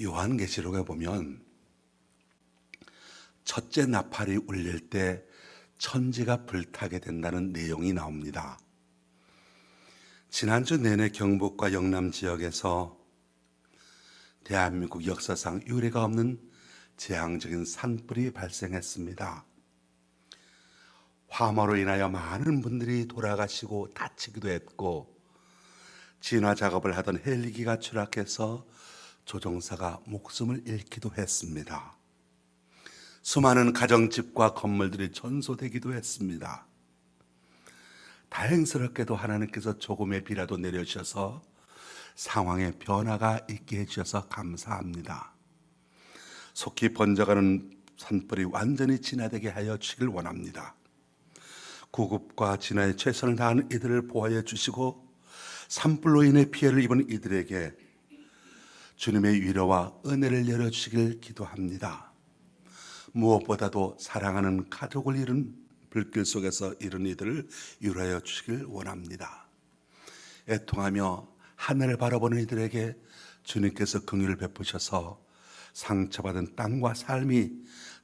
요한계시록에 보면 첫째 나팔이 울릴 때 천지가 불타게 된다는 내용이 나옵니다. 지난주 내내 경북과 영남 지역에서 대한민국 역사상 유례가 없는 재앙적인 산불이 발생했습니다. 화마로 인하여 많은 분들이 돌아가시고 다치기도 했고, 진화 작업을 하던 헬기가 추락해서 조종사가 목숨을 잃기도 했습니다. 수많은 가정집과 건물들이 전소되기도 했습니다. 다행스럽게도 하나님께서 조금의 비라도 내려주셔서 상황의 변화가 있게 해주셔서 감사합니다. 속히 번져가는 산불이 완전히 진화되게 하여 주길 원합니다. 구급과 진화에 최선을 다하는 이들을 보호해 주시고, 산불로 인해 피해를 입은 이들에게 주님의 위로와 은혜를 열어주시길 기도합니다. 무엇보다도 사랑하는 가족을 잃은 불길 속에서 잃은 이들을 위로하여 주시길 원합니다. 애통하며 하늘을 바라보는 이들에게 주님께서 긍휼을 베푸셔서 상처받은 땅과 삶이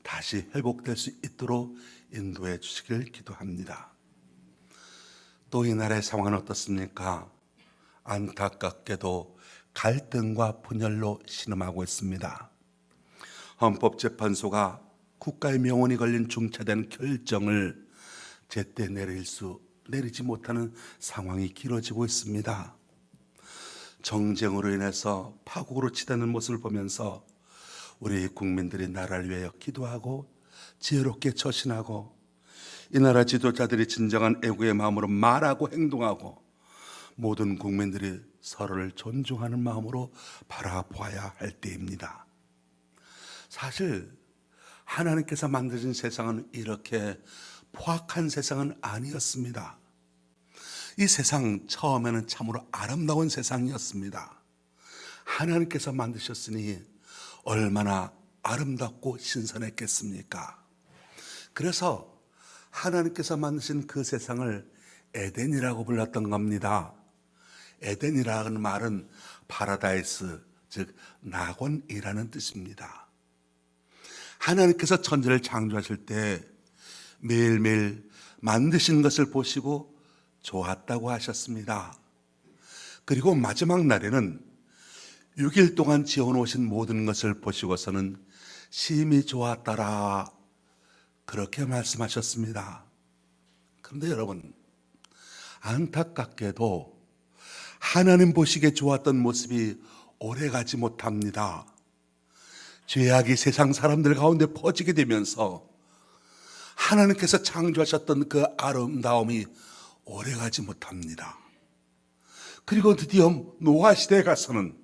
다시 회복될 수 있도록 인도해 주시길 기도합니다. 또 이 나라의 상황은 어떻습니까? 안타깝게도 갈등과 분열로 신음하고 있습니다. 헌법재판소가 국가의 명운이 걸린 중차대한 결정을 제때 내리지 못하는 상황이 길어지고 있습니다. 정쟁으로 인해서 파국으로 치닫는 모습을 보면서 우리 국민들이 나라를 위하여 기도하고 지혜롭게 처신하고, 이 나라 지도자들이 진정한 애국의 마음으로 말하고 행동하고, 모든 국민들이 서로를 존중하는 마음으로 바라보아야 할 때입니다. 사실 하나님께서 만드신 세상은 이렇게 포악한 세상은 아니었습니다. 이 세상 처음에는 참으로 아름다운 세상이었습니다. 하나님께서 만드셨으니 얼마나 아름답고 신선했겠습니까? 그래서 하나님께서 만드신 그 세상을 에덴이라고 불렀던 겁니다. 에덴이라는 말은 파라다이스, 즉 낙원이라는 뜻입니다. 하나님께서 천지를 창조하실 때 매일매일 만드신 것을 보시고 좋았다고 하셨습니다. 그리고 마지막 날에는 6일 동안 지어놓으신 모든 것을 보시고서는 심히 좋았더라, 그렇게 말씀하셨습니다. 그런데 여러분, 안타깝게도 하나님 보시기에 좋았던 모습이 오래가지 못합니다. 죄악이 세상 사람들 가운데 퍼지게 되면서 하나님께서 창조하셨던 그 아름다움이 오래가지 못합니다. 그리고 드디어 노아 시대에 가서는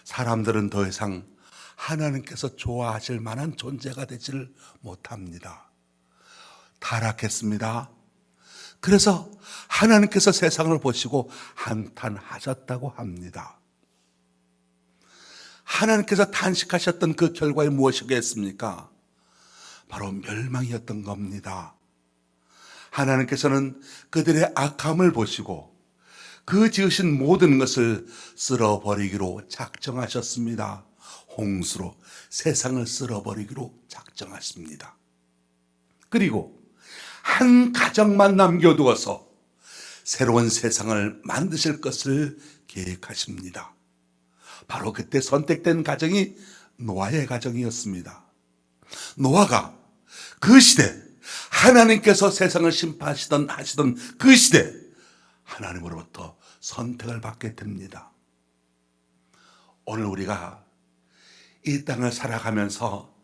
사람들은 더 이상 하나님께서 좋아하실 만한 존재가 되지를 못합니다. 타락했습니다. 그래서 하나님께서 세상을 보시고 한탄하셨다고 합니다. 하나님께서 탄식하셨던 그 결과에 무엇이겠습니까? 바로 멸망이었던 겁니다. 하나님께서는 그들의 악함을 보시고 그 지으신 모든 것을 쓸어버리기로 작정하셨습니다. 홍수로 세상을 쓸어버리기로 작정하십니다. 그리고 한 가정만 남겨두어서 새로운 세상을 만드실 것을 계획하십니다. 바로 그때 선택된 가정이 노아의 가정이었습니다. 노아가 그 시대, 하나님께서 세상을 심판하시던 그 시대, 하나님으로부터 선택을 받게 됩니다. 오늘 우리가 이 땅을 살아가면서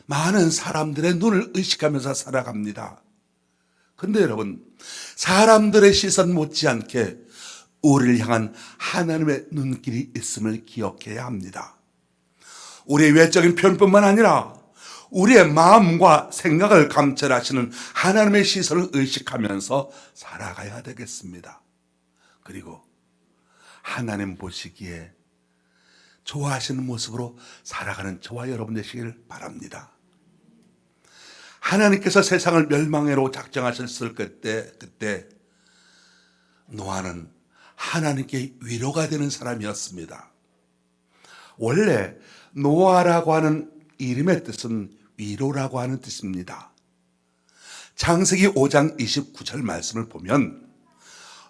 많은 사람들의 눈을 의식하면서 살아갑니다. 근데 여러분, 사람들의 시선 못지않게 우리를 향한 하나님의 눈길이 있음을 기억해야 합니다. 우리의 외적인 표현뿐만 아니라 우리의 마음과 생각을 감찰하시는 하나님의 시선을 의식하면서 살아가야 되겠습니다. 그리고 하나님 보시기에 좋아하시는 모습으로 살아가는 저와 여러분 되시길 바랍니다. 하나님께서 세상을 멸망해로 작정하셨을 그때 노아는 하나님께 위로가 되는 사람이었습니다. 원래 노아라고 하는 이름의 뜻은 위로라고 하는 뜻입니다. 창세기 5장 29절 말씀을 보면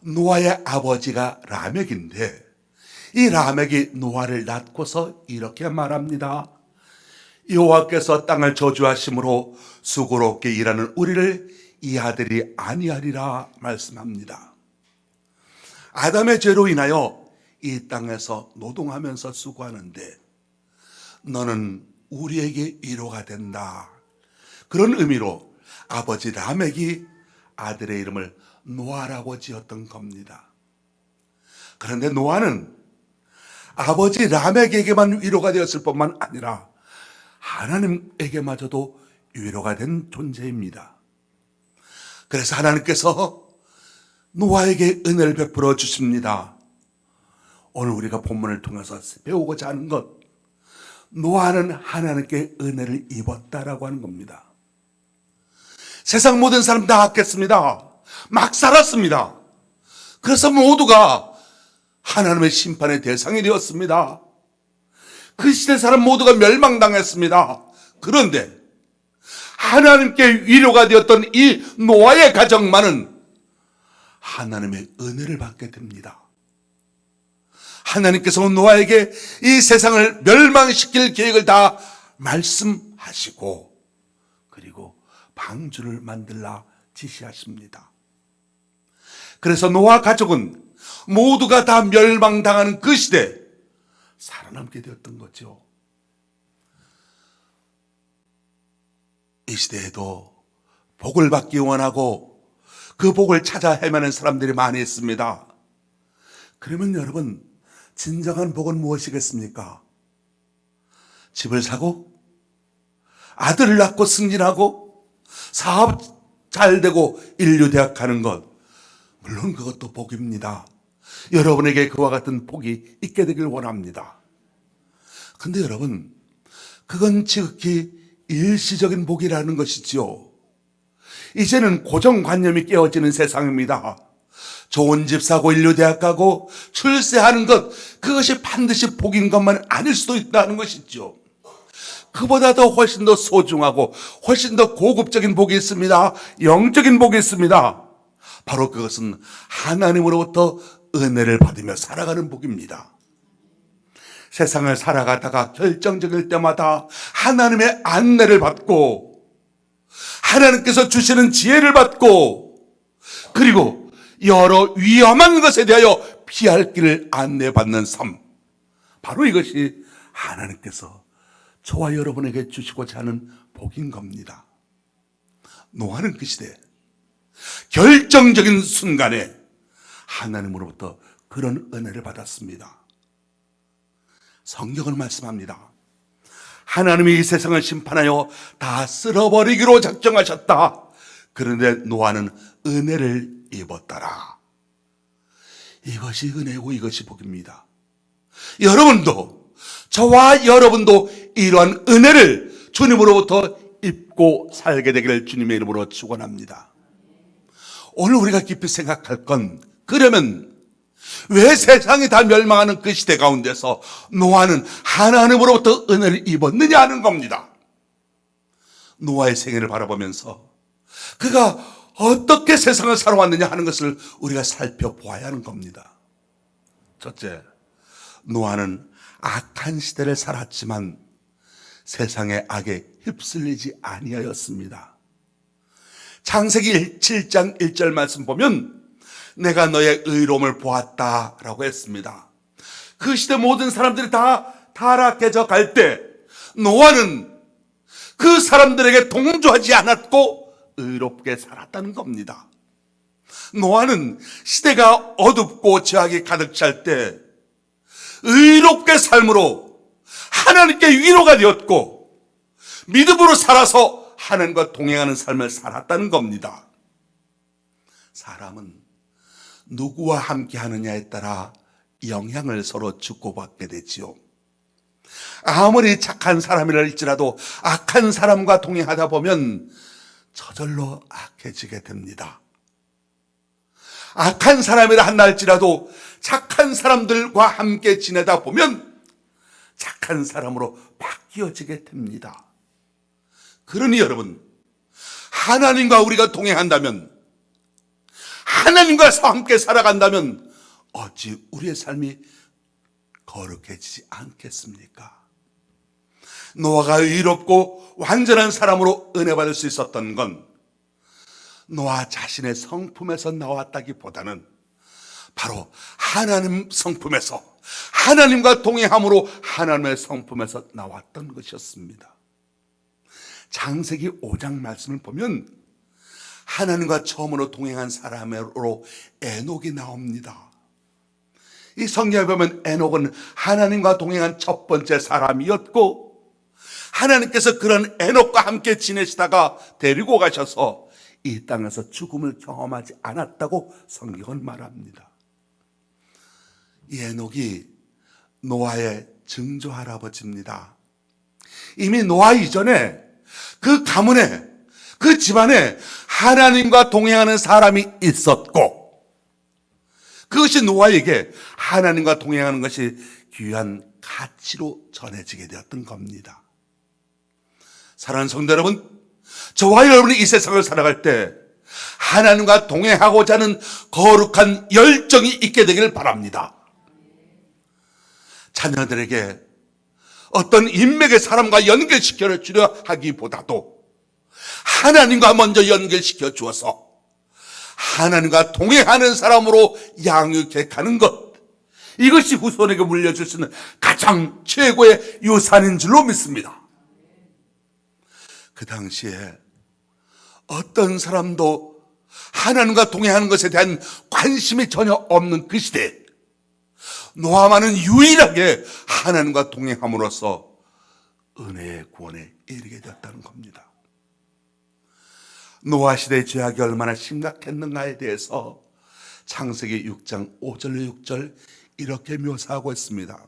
노아의 아버지가 라멕인데 이 라멕이 노아를 낳고서 이렇게 말합니다. 여호와께서 땅을 저주하심으로 수고롭게 일하는 우리를 이 아들이 아니하리라 말씀합니다. 아담의 죄로 인하여 이 땅에서 노동하면서 수고하는데 너는 우리에게 위로가 된다. 그런 의미로 아버지 라멕이 아들의 이름을 노아라고 지었던 겁니다. 그런데 노아는 아버지 라멕에게만 위로가 되었을 뿐만 아니라 하나님에게마저도 위로가 된 존재입니다. 그래서 하나님께서 노아에게 은혜를 베풀어 주십니다. 오늘 우리가 본문을 통해서 배우고자 하는 것, 노아는 하나님께 은혜를 입었다라고 하는 겁니다. 세상 모든 사람 다 악했습니다. 막 살았습니다. 그래서 모두가 하나님의 심판의 대상이 되었습니다. 그 시대 사람 모두가 멸망당했습니다. 그런데 하나님께 위로가 되었던 이 노아의 가정만은 하나님의 은혜를 받게 됩니다. 하나님께서 노아에게 이 세상을 멸망시킬 계획을 다 말씀하시고 그리고 방주를 만들라 지시하십니다. 그래서 노아 가족은 모두가 다 멸망당하는 그 시대에 살아남게 되었던 거죠. 이 시대에도 복을 받기 원하고 그 복을 찾아 헤매는 사람들이 많이 있습니다. 그러면 여러분, 진정한 복은 무엇이겠습니까? 집을 사고 아들을 낳고 승진하고 사업 잘 되고 인류대학 가는 것, 물론 그것도 복입니다. 여러분에게 그와 같은 복이 있게 되길 원합니다. 근데 여러분, 그건 지극히 일시적인 복이라는 것이지요. 이제는 고정관념이 깨어지는 세상입니다. 좋은 집 사고 인류대학 가고 출세하는 것, 그것이 반드시 복인 것만 아닐 수도 있다는 것이죠. 그보다 더 훨씬 더 소중하고 훨씬 더 고급적인 복이 있습니다. 영적인 복이 있습니다. 바로 그것은 하나님으로부터 은혜를 받으며 살아가는 복입니다. 세상을 살아가다가 결정적일 때마다 하나님의 안내를 받고 하나님께서 주시는 지혜를 받고 그리고 여러 위험한 것에 대하여 피할 길을 안내받는 삶, 바로 이것이 하나님께서 저와 여러분에게 주시고자 하는 복인 겁니다. 노아는 그 시대 결정적인 순간에 하나님으로부터 그런 은혜를 받았습니다. 성경은 말씀합니다. 하나님이 이 세상을 심판하여 다 쓸어버리기로 작정하셨다. 그런데 노아는 은혜를 입었더라. 이것이 은혜고 이것이 복입니다. 여러분도, 저와 여러분도 이러한 은혜를 주님으로부터 입고 살게 되기를 주님의 이름으로 축원합니다. 오늘 우리가 깊이 생각할 건, 그러면 왜 세상이 다 멸망하는 그 시대 가운데서 노아는 하나님으로부터 은혜를 입었느냐 하는 겁니다. 노아의 생애를 바라보면서 그가 어떻게 세상을 살아왔느냐 하는 것을 우리가 살펴보아야 하는 겁니다. 첫째, 노아는 악한 시대를 살았지만 세상의 악에 휩쓸리지 아니하였습니다. 창세기 7장 1절 말씀 보면 내가 너의 의로움을 보았다라고 했습니다. 그 시대 모든 사람들이 다 타락해져 갈 때 노아는 그 사람들에게 동조하지 않았고 의롭게 살았다는 겁니다. 노아는 시대가 어둡고 죄악이 가득 찰 때 의롭게 삶으로 하나님께 위로가 되었고 믿음으로 살아서 하나님과 동행하는 삶을 살았다는 겁니다. 사람은 누구와 함께 하느냐에 따라 영향을 서로 주고받게 되지요. 아무리 착한 사람이라 할지라도 악한 사람과 동행하다 보면 저절로 악해지게 됩니다. 악한 사람이라 한다 할지라도 착한 사람들과 함께 지내다 보면 착한 사람으로 바뀌어지게 됩니다. 그러니 여러분, 하나님과 우리가 동행한다면, 하나님과 함께 살아간다면 어찌 우리의 삶이 거룩해지지 않겠습니까? 노아가 의롭고 완전한 사람으로 은혜 받을 수 있었던 건 노아 자신의 성품에서 나왔다기보다는 바로 하나님 성품에서, 하나님과 동행함으로 하나님의 성품에서 나왔던 것이었습니다. 창세기 5장 말씀을 보면 하나님과 처음으로 동행한 사람으로 에녹이 나옵니다. 이 성경에 보면 에녹은 하나님과 동행한 첫 번째 사람이었고, 하나님께서 그런 에녹과 함께 지내시다가 데리고 가셔서 이 땅에서 죽음을 경험하지 않았다고 성경은 말합니다. 이 에녹이 노아의 증조 할아버지입니다. 이미 노아 이전에 그 가문에, 그 집안에 하나님과 동행하는 사람이 있었고, 그것이 노아에게 하나님과 동행하는 것이 귀한 가치로 전해지게 되었던 겁니다. 사랑하는 성도 여러분, 저와 여러분이 이 세상을 살아갈 때 하나님과 동행하고자 하는 거룩한 열정이 있게 되기를 바랍니다. 자녀들에게 어떤 인맥의 사람과 연결시켜 주려 하기보다도 하나님과 먼저 연결시켜 주어서 하나님과 동행하는 사람으로 양육해 가는 것, 이것이 후손에게 물려줄 수 있는 가장 최고의 유산인 줄로 믿습니다. 그 당시에 어떤 사람도 하나님과 동행하는 것에 대한 관심이 전혀 없는 그 시대에 노아만은 유일하게 하나님과 동행함으로써 은혜의 구원에 이르게 되었다는 겁니다. 노아 시대의 죄악이 얼마나 심각했는가에 대해서 창세기 6장 5절 6절 이렇게 묘사하고 있습니다.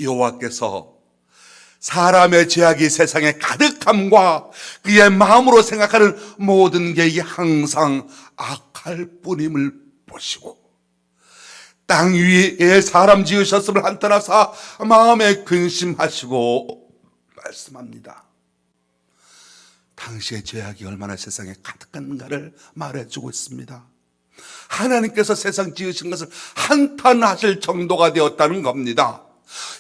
여호와께서 사람의 죄악이 세상에 가득함과 그의 마음으로 생각하는 모든 계획이 항상 악할 뿐임을 보시고 땅 위에 사람 지으셨음을 한탄하사 마음에 근심하시고 말씀합니다. 당시의 죄악이 얼마나 세상에 가득한가를 말해주고 있습니다. 하나님께서 세상 지으신 것을 한탄하실 정도가 되었다는 겁니다.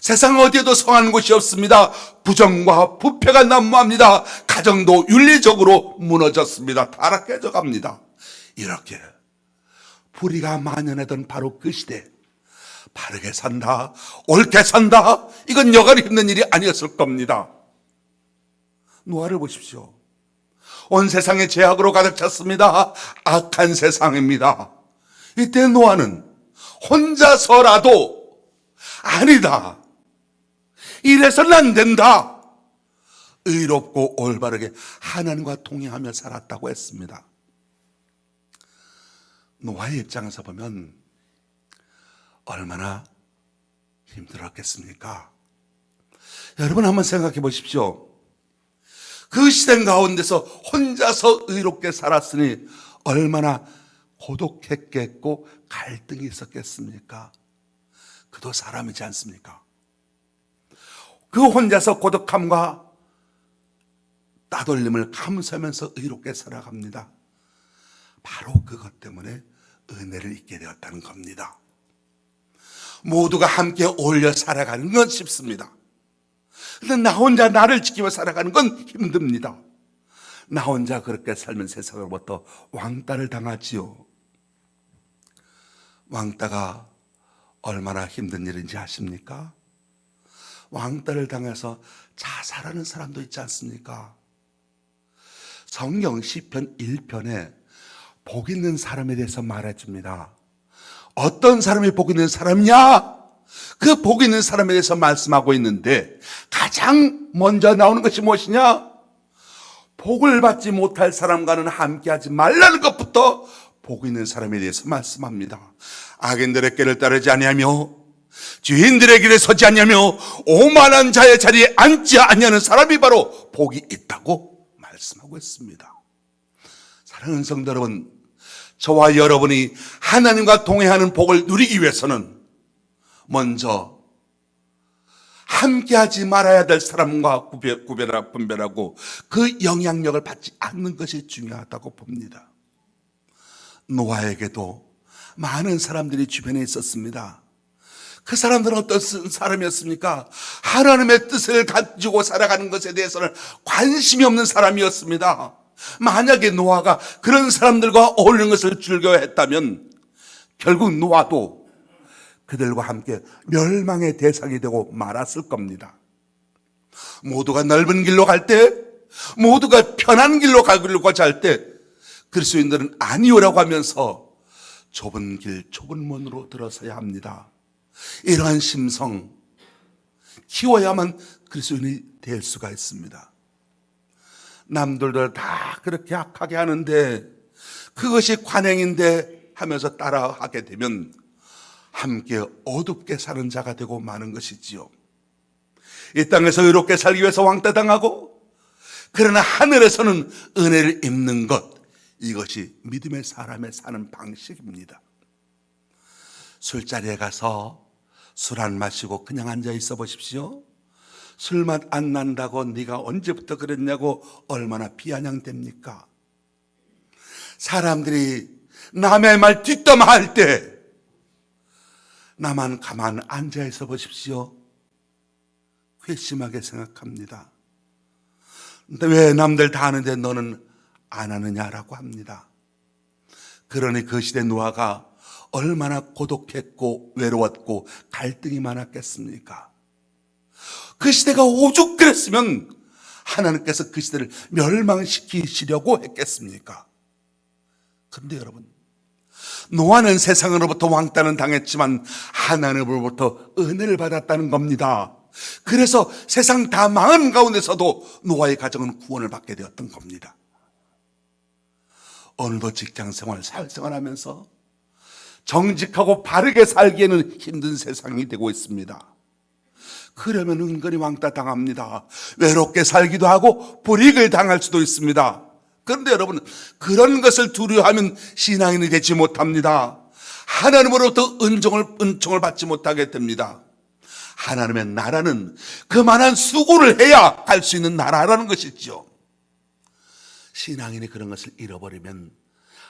세상 어디에도 성하는 곳이 없습니다. 부정과 부패가 난무합니다. 가정도 윤리적으로 무너졌습니다. 타락해져 갑니다. 이렇게 불의가 만연하던 바로 그 시대, 바르게 산다, 옳게 산다, 이건 여간이 힘든 일이 아니었을 겁니다. 노아를 보십시오. 온 세상에 죄악으로 가득 찼습니다. 악한 세상입니다. 이때 노아는 혼자서라도 아니다, 이래서는 안 된다, 의롭고 올바르게 하나님과 동행하며 살았다고 했습니다. 노아의 입장에서 보면 얼마나 힘들었겠습니까? 여러분 한번 생각해 보십시오. 그 시대 가운데서 혼자서 의롭게 살았으니 얼마나 고독했겠고 갈등이 있었겠습니까? 그도 사람이지 않습니까? 그 혼자서 고독함과 따돌림을 감수하면서 의롭게 살아갑니다. 바로 그것 때문에 은혜를 잊게 되었다는 겁니다. 모두가 함께 어울려 살아가는 건 쉽습니다. 그런데 나 혼자 나를 지키며 살아가는 건 힘듭니다. 나 혼자 그렇게 살면 세상으로부터 왕따를 당하지요. 왕따가 얼마나 힘든 일인지 아십니까? 왕따를 당해서 자살하는 사람도 있지 않습니까? 성경 시편 1편에 복 있는 사람에 대해서 말해줍니다. 어떤 사람이 복 있는 사람이냐? 그 복 있는 사람에 대해서 말씀하고 있는데 가장 먼저 나오는 것이 무엇이냐? 복을 받지 못할 사람과는 함께하지 말라는 것부터 복 있는 사람에 대해서 말씀합니다. 악인들의 길을 따르지 아니하며 주인들의 길에 서지 아니하며 오만한 자의 자리에 앉지 아니하는 사람이 바로 복이 있다고 말씀하고 있습니다. 사랑하는 성도 여러분, 저와 여러분이 하나님과 동행하는 복을 누리기 위해서는 먼저 함께하지 말아야 될 사람과 분별하고 그 영향력을 받지 않는 것이 중요하다고 봅니다. 노아에게도 많은 사람들이 주변에 있었습니다. 그 사람들은 어떤 사람이었습니까? 하나님의 뜻을 가지고 살아가는 것에 대해서는 관심이 없는 사람이었습니다. 만약에 노아가 그런 사람들과 어울리는 것을 즐겨했다면 결국 노아도 그들과 함께 멸망의 대상이 되고 말았을 겁니다. 모두가 넓은 길로 갈 때, 모두가 편한 길로 가려고 할 때 그리스도인들은 아니오라고 하면서 좁은 길, 좁은 문으로 들어서야 합니다. 이러한 심성 키워야만 그리스도인이 될 수가 있습니다. 남들도 다 그렇게 악하게 하는데 그것이 관행인데 하면서 따라하게 되면 함께 어둡게 사는 자가 되고 마는 것이지요. 이 땅에서 의롭게 살기 위해서 왕따 당하고 그러나 하늘에서는 은혜를 입는 것, 이것이 믿음의 사람의 사는 방식입니다. 술자리에 가서 술 안 마시고 그냥 앉아 있어 보십시오. 술맛 안 난다고 네가 언제부터 그랬냐고 얼마나 비아냥됩니까? 사람들이 남의 말 뒷담화할 때 나만 가만 앉아 있어 보십시오. 괘씸하게 생각합니다. 근데 왜 남들 다 하는데 너는 안 하느냐라고 합니다. 그러니 그 시대 노아가 얼마나 고독했고 외로웠고 갈등이 많았겠습니까? 그 시대가 오죽 그랬으면 하나님께서 그 시대를 멸망시키시려고 했겠습니까? 그런데 여러분, 노아는 세상으로부터 왕따는 당했지만 하나님으로부터 은혜를 받았다는 겁니다. 그래서 세상 다 망한 가운데서도 노아의 가정은 구원을 받게 되었던 겁니다. 오늘도 직장생활, 사회생활하면서 정직하고 바르게 살기에는 힘든 세상이 되고 있습니다. 그러면 은근히 왕따 당합니다. 외롭게 살기도 하고 불이익을 당할 수도 있습니다. 그런데 여러분, 그런 것을 두려워하면 신앙인이 되지 못합니다. 하나님으로부터 은총을 받지 못하게 됩니다. 하나님의 나라는 그만한 수고를 해야 갈 수 있는 나라라는 것이죠. 신앙인이 그런 것을 잃어버리면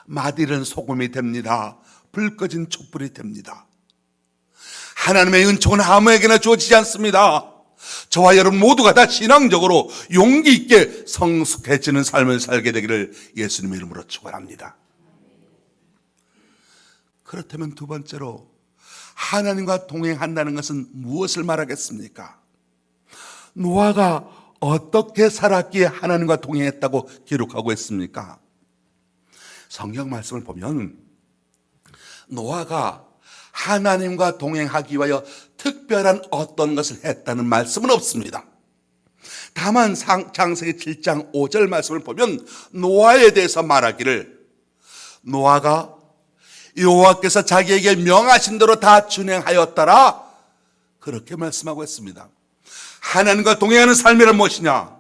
맛있는 소금이 됩니다. 불 꺼진 촛불이 됩니다. 하나님의 은총은 아무에게나 주어지지 않습니다. 저와 여러분 모두가 다 신앙적으로 용기 있게 성숙해지는 삶을 살게 되기를 예수님의 이름으로 축원합니다. 그렇다면 두 번째로, 하나님과 동행한다는 것은 무엇을 말하겠습니까? 노아가 어떻게 살았기에 하나님과 동행했다고 기록하고 있습니까? 성경 말씀을 보면 노아가 하나님과 동행하기 위하여 특별한 어떤 것을 했다는 말씀은 없습니다. 다만 창세기 7장 5절 말씀을 보면 노아에 대해서 말하기를, 노아가 여호와께서 자기에게 명하신 대로 다 준행하였더라, 그렇게 말씀하고 있습니다. 하나님과 동행하는 삶이란 무엇이냐?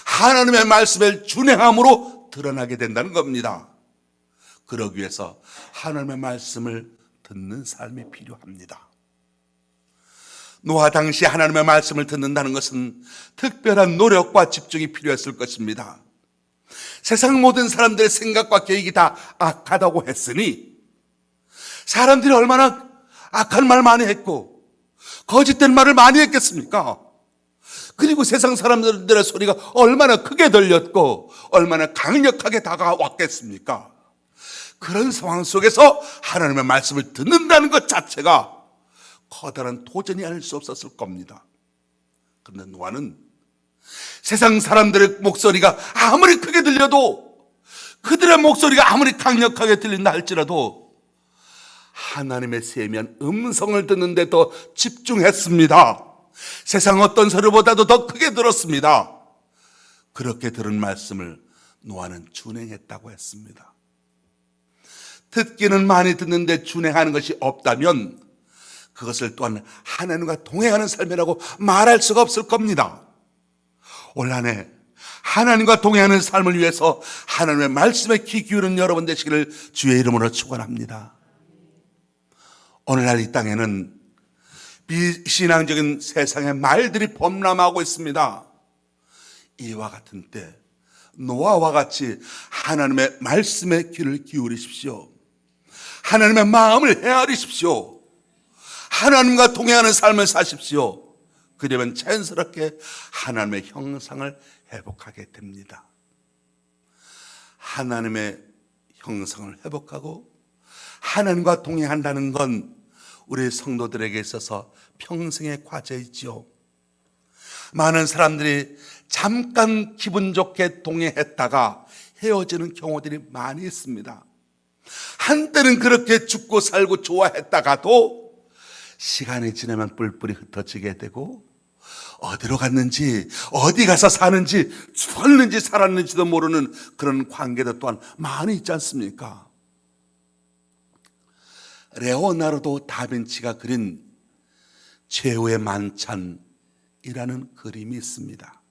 하나님의 말씀을 준행함으로 드러나게 된다는 겁니다. 그러기 위해서 하나님의 말씀을 듣는 삶이 필요합니다. 노아 당시 하나님의 말씀을 듣는다는 것은 특별한 노력과 집중이 필요했을 것입니다. 세상 모든 사람들의 생각과 계획이 다 악하다고 했으니 사람들이 얼마나 악한 말 많이 했고 거짓된 말을 많이 했겠습니까? 그리고 세상 사람들의 소리가 얼마나 크게 들렸고 얼마나 강력하게 다가왔겠습니까? 그런 상황 속에서 하나님의 말씀을 듣는다는 것 자체가 커다란 도전이 아닐 수 없었을 겁니다. 그런데 노아는 세상 사람들의 목소리가 아무리 크게 들려도, 그들의 목소리가 아무리 강력하게 들린다 할지라도 하나님의 세미한 음성을 듣는데 더 집중했습니다. 세상 어떤 소리보다도 더 크게 들었습니다. 그렇게 들은 말씀을 노아는 준행했다고 했습니다. 듣기는 많이 듣는데 준행하는 것이 없다면 그것을 또한 하나님과 동행하는 삶이라고 말할 수가 없을 겁니다. 올 한 해 하나님과 동행하는 삶을 위해서 하나님의 말씀에 귀 기울이는 여러분 되시기를 주의 이름으로 축원합니다. 오늘날 이 땅에는 비신앙적인 세상의 말들이 범람하고 있습니다. 이와 같은 때 노아와 같이 하나님의 말씀에 귀를 기울이십시오. 하나님의 마음을 헤아리십시오. 하나님과 동행하는 삶을 사십시오. 그러면 자연스럽게 하나님의 형상을 회복하게 됩니다. 하나님의 형상을 회복하고 하나님과 동행한다는 건 우리 성도들에게 있어서 평생의 과제이지요. 많은 사람들이 잠깐 기분 좋게 동행했다가 헤어지는 경우들이 많이 있습니다. 한때는 그렇게 죽고 살고 좋아했다가도 시간이 지나면 뿔뿔이 흩어지게 되고 어디로 갔는지 어디 가서 사는지 죽었는지 살았는지도 모르는 그런 관계도 또한 많이 있지 않습니까? 레오나르도 다빈치가 그린 최후의 만찬이라는 그림이 있습니다.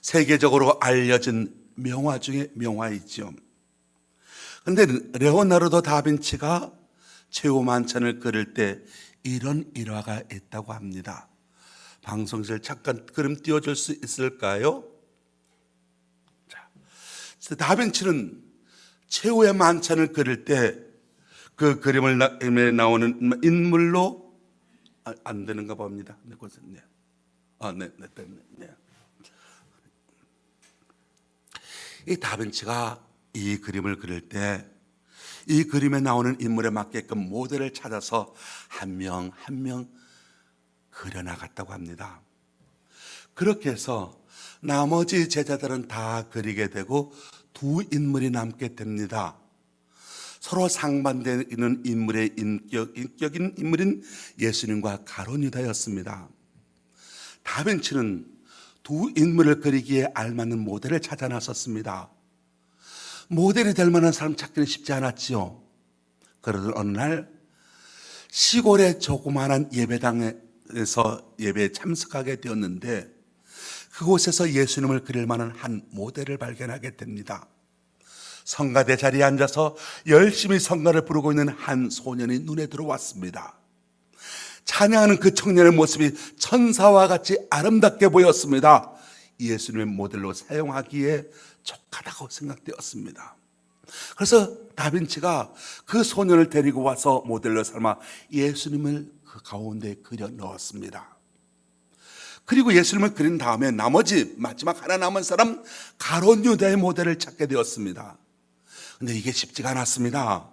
세계적으로 알려진 명화 중에 명화이죠. 그런데 레오나르도 다빈치가 최후 만찬을 그릴 때 이런 일화가 있다고 합니다. 방송실 잠깐 그림 띄워줄 수 있을까요? 자, 다빈치는 최후의 만찬을 그릴 때 그 그림에 나오는 인물로 안 되는가 봅니다. 네. 이 다빈치가 이 그림을 그릴 때 이 그림에 나오는 인물에 맞게끔 모델을 찾아서 한 명 한 명 그려나갔다고 합니다. 그렇게 해서 나머지 제자들은 다 그리게 되고 두 인물이 남게 됩니다. 서로 상반되는 인물의 인격인 인물인 예수님과 가룟 유다였습니다. 다빈치는 두 인물을 그리기에 알맞는 모델을 찾아 나섰습니다. 모델이 될 만한 사람 찾기는 쉽지 않았지요. 그러던 어느 날 시골의 조그마한 예배당에서 예배에 참석하게 되었는데 그곳에서 예수님을 그릴 만한 한 모델을 발견하게 됩니다. 성가대 자리에 앉아서 열심히 성가를 부르고 있는 한 소년이 눈에 들어왔습니다. 찬양하는 그 청년의 모습이 천사와 같이 아름답게 보였습니다. 예수님의 모델로 사용하기에 족하다고 생각되었습니다. 그래서 다빈치가 그 소년을 데리고 와서 모델로 삼아 예수님을 그 가운데 그려 넣었습니다. 그리고 예수님을 그린 다음에 나머지 마지막 하나 남은 사람 가룟 유다의 모델을 찾게 되었습니다. 근데 이게 쉽지가 않았습니다.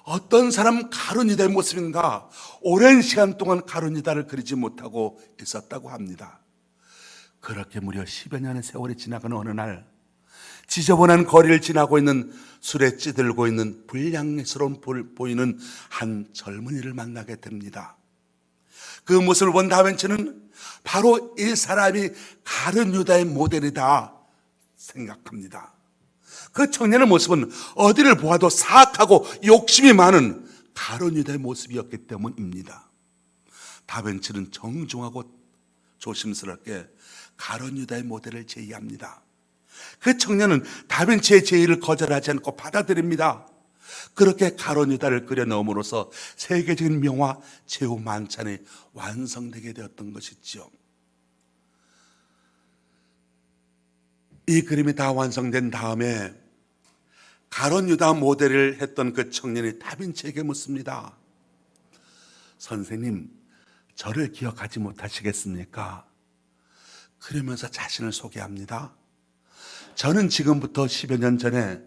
어떤 사람 가룟 유다의 모습인가 오랜 시간 동안 가룟 유다를 그리지 못하고 있었다고 합니다. 그렇게 무려 10여 년의 세월이 지나가는 어느 날 지저분한 거리를 지나고 있는 술에 찌들고 있는 불량스러운 보이는 한 젊은이를 만나게 됩니다. 그 모습을 본 다빈치는 바로 이 사람이 가룟 유다의 모델이다 생각합니다. 그 청년의 모습은 어디를 보아도 사악하고 욕심이 많은 가룟 유다의 모습이었기 때문입니다. 다빈치는 정중하고 조심스럽게 가룟 유다의 모델을 제의합니다. 그 청년은 다빈치의 제의를 거절하지 않고 받아들입니다. 그렇게 가룟 유다를 그려 넣음으로써 세계적인 명화 최후 만찬이 완성되게 되었던 것이지요. 이 그림이 다 완성된 다음에 가룟 유다 모델을 했던 그 청년이 다빈치에게 묻습니다. 선생님, 저를 기억하지 못하시겠습니까? 그러면서 자신을 소개합니다. 저는 지금부터 10여 년 전에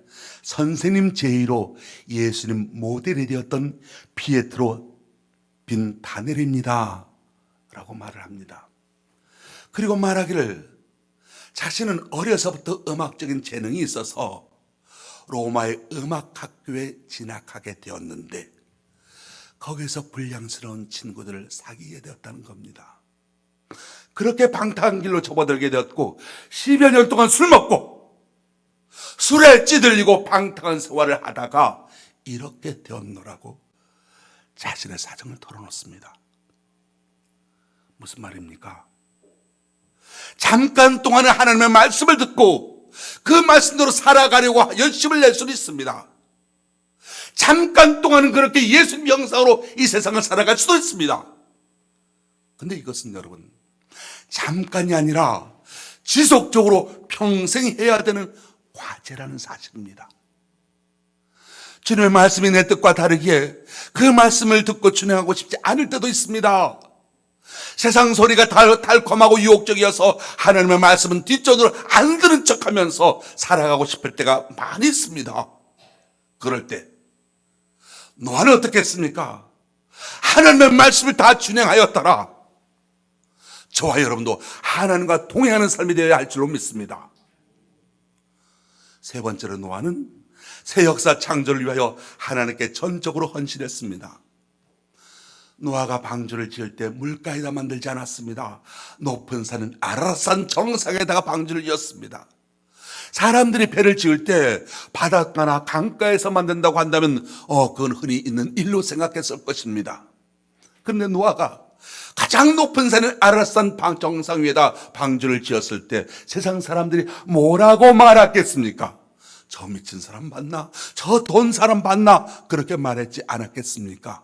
선생님 제의로 예수님 모델이 되었던 피에트로 빈 다넬입니다 라고 말을 합니다. 그리고 말하기를 자신은 어려서부터 음악적인 재능이 있어서 로마의 음악학교에 진학하게 되었는데 거기서 불량스러운 친구들을 사귀게 되었다는 겁니다. 그렇게 방탕한 길로 접어들게 되었고 10여 년 동안 술 먹고 술에 찌들리고 방탕한 생활을 하다가 이렇게 되었노라고 자신의 사정을 털어놓습니다. 무슨 말입니까? 잠깐 동안은 하나님의 말씀을 듣고 그 말씀대로 살아가려고 열심을 낼 수는 있습니다. 잠깐 동안은 그렇게 예수님 형상으로 이 세상을 살아갈 수도 있습니다. 근데 이것은 여러분, 잠깐이 아니라 지속적으로 평생 해야 되는 과제라는 사실입니다. 주님의 말씀이 내 뜻과 다르기에 그 말씀을 듣고 준행하고 싶지 않을 때도 있습니다. 세상 소리가 달콤하고 유혹적이어서 하나님의 말씀은 뒷전으로 안 들은 척하면서 살아가고 싶을 때가 많이 있습니다. 그럴 때 노아는 어떻게 했습니까? 하나님의 말씀을 다 준행하였더라. 저와 여러분도 하나님과 동행하는 삶이 되어야 할 줄로 믿습니다. 세 번째로 노아는 새 역사 창조를 위하여 하나님께 전적으로 헌신했습니다. 노아가 방주를 지을 때 물가에다 만들지 않았습니다. 높은 산은 아라산 정상에다가 방주를 지었습니다. 사람들이 배를 지을 때 바닷가나 강가에서 만든다고 한다면 그건 흔히 있는 일로 생각했을 것입니다. 그런데 노아가 가장 높은 산인 아라산 정상 위에다 방주를 지었을 때 세상 사람들이 뭐라고 말했겠습니까? 저 미친 사람 봤나? 저 돈 사람 봤나? 그렇게 말했지 않았겠습니까?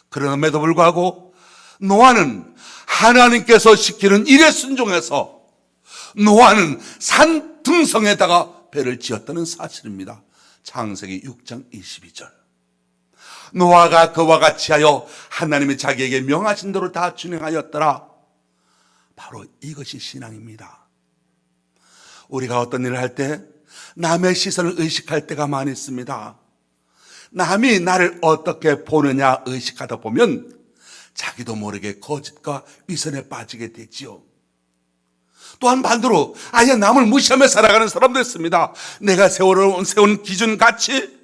그럼에도 불구하고 노아는 하나님께서 시키는 일에 순종해서 노아는 산 등성에다가 배를 지었다는 사실입니다. 창세기 6장 22절. 노아가 그와 같이 하여 하나님이 자기에게 명하신 대로 다 준행하였더라. 바로 이것이 신앙입니다. 우리가 어떤 일을 할 때 남의 시선을 의식할 때가 많이 있습니다. 남이 나를 어떻게 보느냐 의식하다 보면 자기도 모르게 거짓과 위선에 빠지게 되지요. 또한 반대로 아예 남을 무시하며 살아가는 사람도 있습니다. 내가 세운 기준 가치,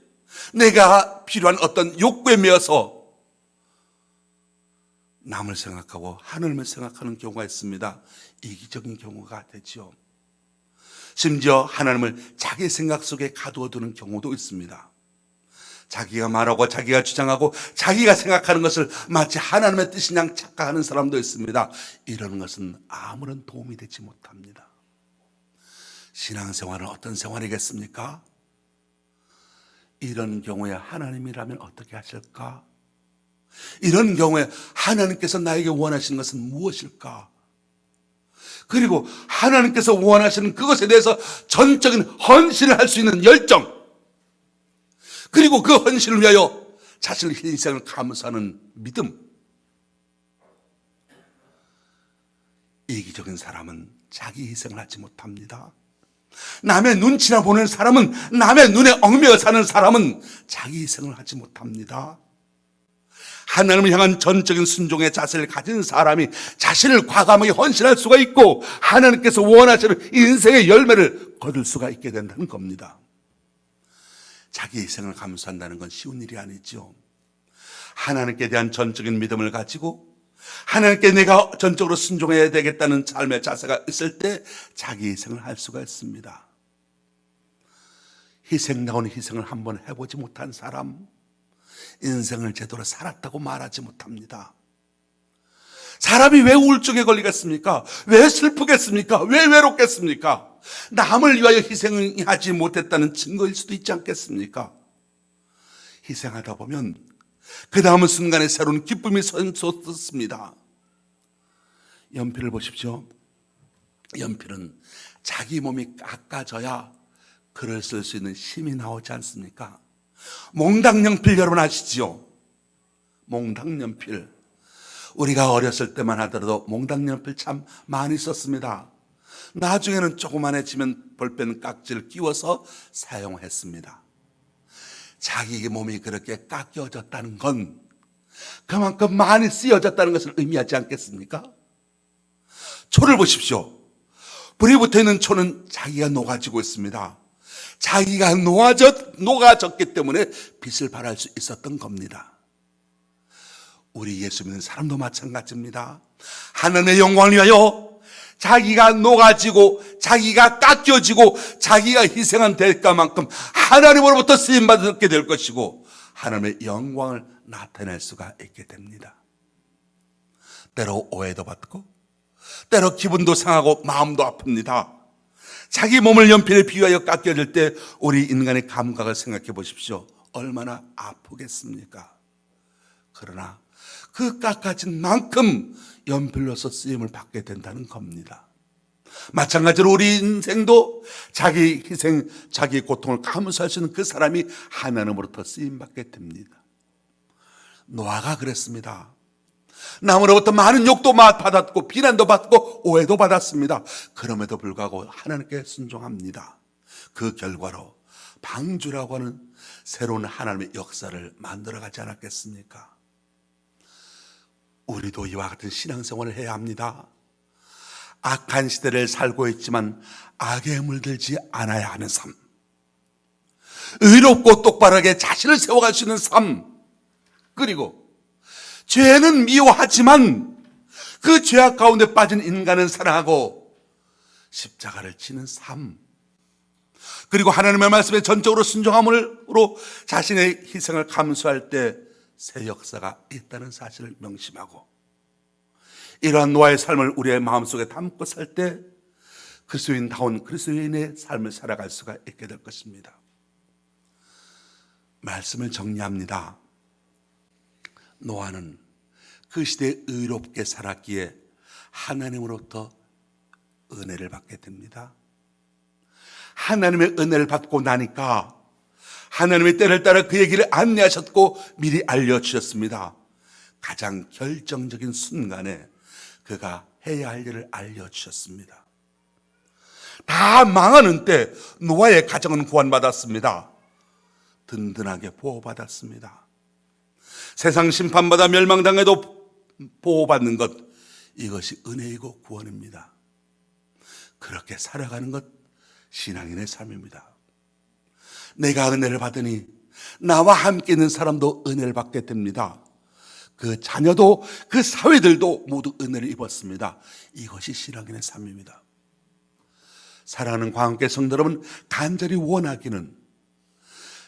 내가 필요한 어떤 욕구에 매여서 남을 생각하고 하늘을 생각하는 경우가 있습니다. 이기적인 경우가 되죠. 심지어 하나님을 자기 생각 속에 가두어두는 경우도 있습니다. 자기가 말하고 자기가 주장하고 자기가 생각하는 것을 마치 하나님의 뜻인 양 착각하는 사람도 있습니다. 이런 것은 아무런 도움이 되지 못합니다. 신앙생활은 어떤 생활이겠습니까? 이런 경우에 하나님이라면 어떻게 하실까? 이런 경우에 하나님께서 나에게 원하시는 것은 무엇일까? 그리고 하나님께서 원하시는 그것에 대해서 전적인 헌신을 할 수 있는 열정, 그리고 그 헌신을 위하여 자신의 희생을 감수하는 믿음. 이기적인 사람은 자기 희생을 하지 못합니다. 남의 눈치나 보는 사람은, 남의 눈에 얽매여 사는 사람은 자기 희생을 하지 못합니다. 하나님을 향한 전적인 순종의 자세를 가진 사람이 자신을 과감하게 헌신할 수가 있고 하나님께서 원하시는 인생의 열매를 거둘 수가 있게 된다는 겁니다. 자기 희생을 감수한다는 건 쉬운 일이 아니죠. 하나님께 대한 전적인 믿음을 가지고 하나님께 내가 전적으로 순종해야 되겠다는 삶의 자세가 있을 때 자기 희생을 할 수가 있습니다. 희생다운 희생을 한번 해보지 못한 사람, 인생을 제대로 살았다고 말하지 못합니다. 사람이 왜 우울증에 걸리겠습니까? 왜 슬프겠습니까? 왜 외롭겠습니까? 남을 위하여 희생하지 못했다는 증거일 수도 있지 않겠습니까? 희생하다 보면 그 다음 순간에 새로운 기쁨이 솟습니다. 연필을 보십시오. 연필은 자기 몸이 깎아져야 글을 쓸 수 있는 힘이 나오지 않습니까? 몽당연필 여러분 아시죠? 몽당연필. 우리가 어렸을 때만 하더라도 몽당연필 참 많이 썼습니다. 나중에는 조그만해지면 볼펜 깍지를 끼워서 사용했습니다. 자기 몸이 그렇게 깎여졌다는 건 그만큼 많이 쓰여졌다는 것을 의미하지 않겠습니까? 초를 보십시오. 불이 붙어있는 초는 자기가 녹아지고 있습니다. 자기가 녹아졌기 때문에 빛을 발할 수 있었던 겁니다. 우리 예수 믿는 사람도 마찬가지입니다. 하나님의 영광을 위하여 자기가 녹아지고 자기가 깎여지고 자기가 희생한 대가만큼 하나님으로부터 쓰임받게 될 것이고 하나님의 영광을 나타낼 수가 있게 됩니다. 때로 오해도 받고 때로 기분도 상하고 마음도 아픕니다. 자기 몸을 연필에 비유하여 깎여질 때 우리 인간의 감각을 생각해 보십시오. 얼마나 아프겠습니까? 그러나 그 깎아진 만큼 연필로서 쓰임을 받게 된다는 겁니다. 마찬가지로 우리 인생도 자기 희생, 자기 고통을 감수할 수 있는 그 사람이 하나님으로부터 쓰임받게 됩니다. 노아가 그랬습니다. 남으로부터 많은 욕도 받았고 비난도 받고 오해도 받았습니다. 그럼에도 불구하고 하나님께 순종합니다. 그 결과로 방주라고 하는 새로운 하나님의 역사를 만들어가지 않았겠습니까? 우리도 이와 같은 신앙생활을 해야 합니다. 악한 시대를 살고 있지만 악에 물들지 않아야 하는 삶, 의롭고 똑바르게 자신을 세워갈 수 있는 삶, 그리고 죄는 미워하지만 그 죄악 가운데 빠진 인간은 사랑하고 십자가를 지는 삶, 그리고 하나님의 말씀에 전적으로 순종함으로 자신의 희생을 감수할 때 새 역사가 있다는 사실을 명심하고, 이러한 노아의 삶을 우리의 마음속에 담고 살 때 그리스도인다운 그리스도인의 삶을 살아갈 수가 있게 될 것입니다. 말씀을 정리합니다. 노아는 그 시대에 의롭게 살았기에 하나님으로부터 은혜를 받게 됩니다. 하나님의 은혜를 받고 나니까 하나님의 때를 따라 그의 길을 안내하셨고 미리 알려주셨습니다. 가장 결정적인 순간에 그가 해야 할 일을 알려주셨습니다. 다 망하는 때 노아의 가정은 구원받았습니다. 든든하게 보호받았습니다. 세상 심판받아 멸망당해도 보호받는 것, 이것이 은혜이고 구원입니다. 그렇게 살아가는 것, 신앙인의 삶입니다. 내가 은혜를 받으니 나와 함께 있는 사람도 은혜를 받게 됩니다. 그 자녀도 그 사회들도 모두 은혜를 입었습니다. 이것이 신앙인의 삶입니다. 사랑하는 광학계 성도 여러분, 간절히 원하기는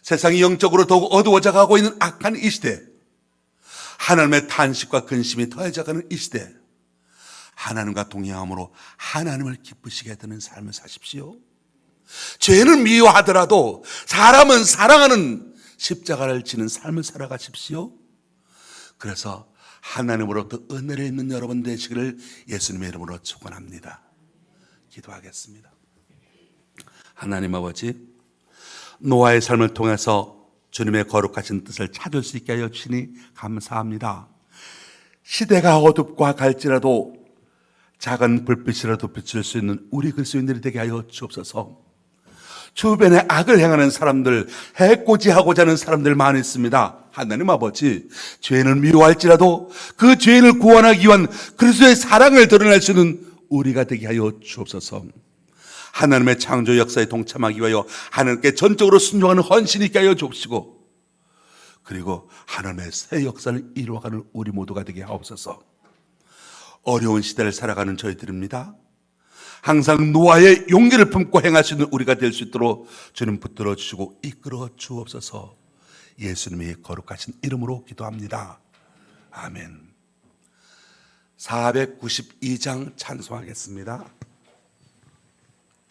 세상이 영적으로 더욱 어두워져 가고 있는 악한 이 시대, 하나님의 탄식과 근심이 더해져가는 이 시대, 하나님과 동행함으로 하나님을 기쁘시게 되는 삶을 사십시오. 죄는 미워하더라도 사람은 사랑하는 십자가를 지는 삶을 살아가십시오. 그래서 하나님으로부터 은혜를 입는 여러분 되시기를 예수님의 이름으로 축원합니다. 기도하겠습니다. 하나님 아버지, 노아의 삶을 통해서 주님의 거룩하신 뜻을 찾을 수 있게 하여 주시니 감사합니다. 시대가 어둡고 갈지라도 작은 불빛이라도 비칠 수 있는 우리 그리스도인들이 되게 하여 주옵소서. 주변에 악을 행하는 사람들, 해코지하고자 하는 사람들 많이 있습니다. 하나님 아버지, 죄는 미워할지라도 그 죄인을 구원하기 위한 그리스도의 사랑을 드러낼 수 있는 우리가 되게 하여 주옵소서. 하나님의 창조 역사에 동참하기 위하여 하나님께 전적으로 순종하는 헌신이 있게 하여 주옵시고, 그리고 하나님의 새 역사를 이루어가는 우리 모두가 되게 하옵소서. 어려운 시대를 살아가는 저희들입니다. 항상 노아의 용기를 품고 행할 수 있는 우리가 될 수 있도록 주님 붙들어 주시고 이끌어 주옵소서. 예수님의 거룩하신 이름으로 기도합니다. 아멘. 492장 찬송하겠습니다.